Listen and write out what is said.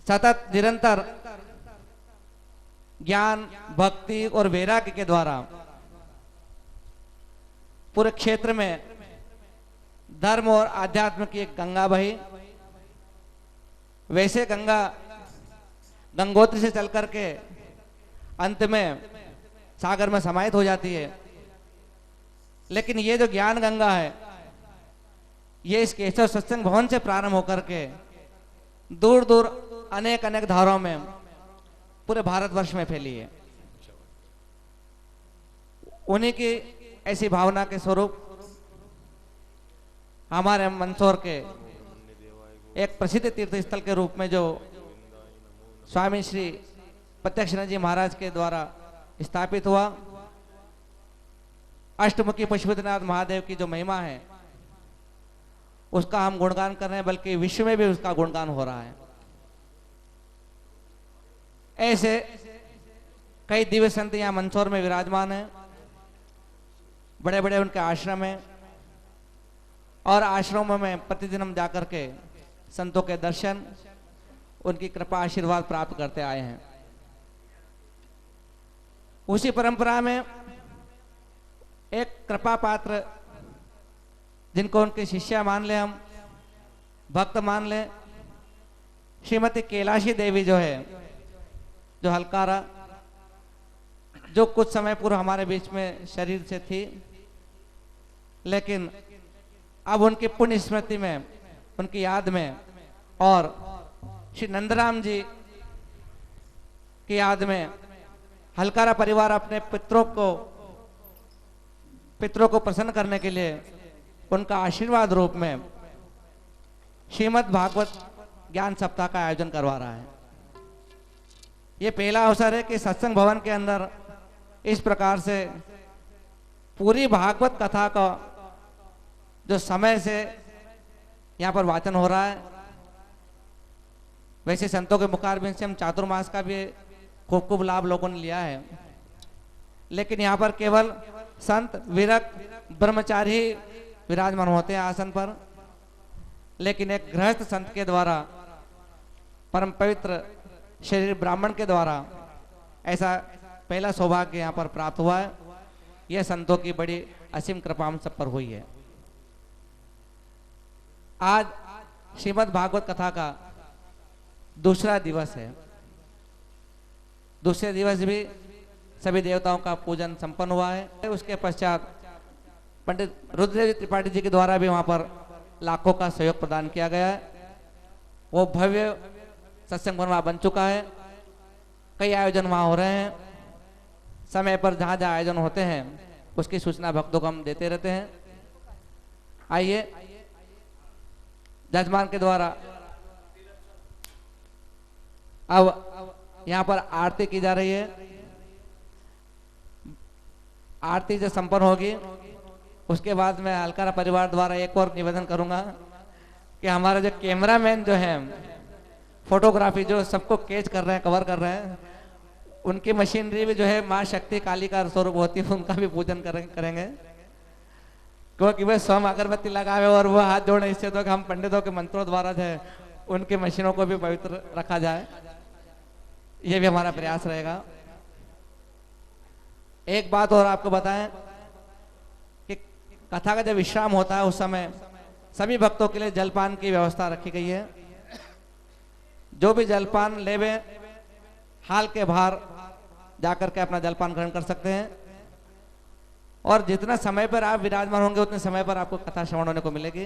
सतत निरंतर ज्ञान, भक्ति और वैराग्य के द्वारा पूरे क्षेत्र में धर्म और आध्यात्म की एक गंगा बही। वैसे गंगा गंगोत्री से चल करके अंत में सागर में समाहित हो जाती है, लेकिन ये जो ज्ञान गंगा है ये इस केशव सत्संग भवन से प्रारंभ होकर के दूर दूर अनेक अनेक धाराओं में पूरे भारतवर्ष में फैली है। उन्हीं की ऐसी भावना के स्वरूप हमारे मंदसौर के एक प्रसिद्ध तीर्थ स्थल के रूप में जो स्वामी श्री प्रत्यक्षानंद जी महाराज के द्वारा स्थापित हुआ, अष्टमुखी पशुपतिनाथ महादेव की जो महिमा है उसका हम गुणगान कर रहे हैं, बल्कि विश्व में भी उसका गुणगान हो रहा है। ऐसे कई दिव्य संत यहाँ मंदसौर में विराजमान हैं, बड़े बड़े उनके आश्रम हैं और आश्रमों में प्रतिदिन हम जाकर के संतों के दर्शन, उनकी कृपा आशीर्वाद प्राप्त करते आए हैं। उसी परंपरा में एक कृपा पात्र जिनको उनके शिष्या मान ले, हम भक्त मान ले, श्रीमती कैलाशी देवी जो है, जो हलकारा, जो कुछ समय पूर्व हमारे बीच में शरीर से थी, लेकिन अब उनकी पुण्य स्मृति में, उनकी याद में और श्री नंदराम जी की याद में हलकारा परिवार अपने पितरों को प्रसन्न करने के लिए उनका आशीर्वाद रूप में श्रीमद् भागवत ज्ञान सप्ताह का आयोजन करवा रहा है। ये पहला अवसर है कि सत्संग भवन के अंदर इस प्रकार से पूरी भागवत कथा का जो समय से यहाँ पर वाचन हो रहा है। वैसे संतों के मुखारबिंद से हम चातुर्मास का भी खूब खूब लाभ लोगों ने लिया है, लेकिन यहाँ पर केवल संत, विरक्त, ब्रह्मचारी विराजमान होते हैं आसन पर, लेकिन एक गृहस्थ संत के द्वारा, परम पवित्र शरीर ब्राह्मण के द्वारा ऐसा पहला सौभाग्य यहाँ पर प्राप्त हुआ है। यह संतों की बड़ी असीम कृपा हम सब पर हुई है। आज श्रीमद् भागवत कथा का दूसरा दिवस है। दूसरे दिवस भी सभी देवताओं का पूजन संपन्न हुआ है। उसके पश्चात पंडित रुद्रदेव त्रिपाठी जी के द्वारा भी वहां पर लाखों का सहयोग प्रदान किया गया है। वो भव्य सत्संग भवन बन चुका है। कई आयोजन वहां हो रहे हैं। समय पर जहां जहां आयोजन होते हैं उसकी सूचना भक्तों को हम देते रहते हैं। आइए जजमान के द्वारा अब यहाँ पर आरती की जा रही है। आरती जब संपन्न होगी उसके बाद मैं हलकारा परिवार द्वारा एक और निवेदन करूंगा कि हमारा जो कैमरामैन जो है, फोटोग्राफी जो सबको कैच कर रहे हैं, कवर कर रहे हैं, उनकी मशीनरी भी जो है माँ शक्ति काली का स्वरूप होती है, उनका भी पूजन करेंगे। क्योंकि वे स्वयं अगरबत्ती लगावे और वो हाथ जोड़े, इससे तो हम पंडितों के मंत्रों द्वारा जो है उनकी मशीनों को भी पवित्र रखा जाए, ये भी हमारा प्रयास रहेगा। एक बात और आपको बताएं कि कथा का जब विश्राम होता है उस समय सभी भक्तों के लिए जलपान की व्यवस्था रखी गई है। जो भी जलपान लेवे हाल के बाहर जाकर के अपना जलपान ग्रहण कर सकते हैं, और जितना समय पर आप विराजमान होंगे उतने समय पर आपको कथा श्रवण होने को मिलेगी।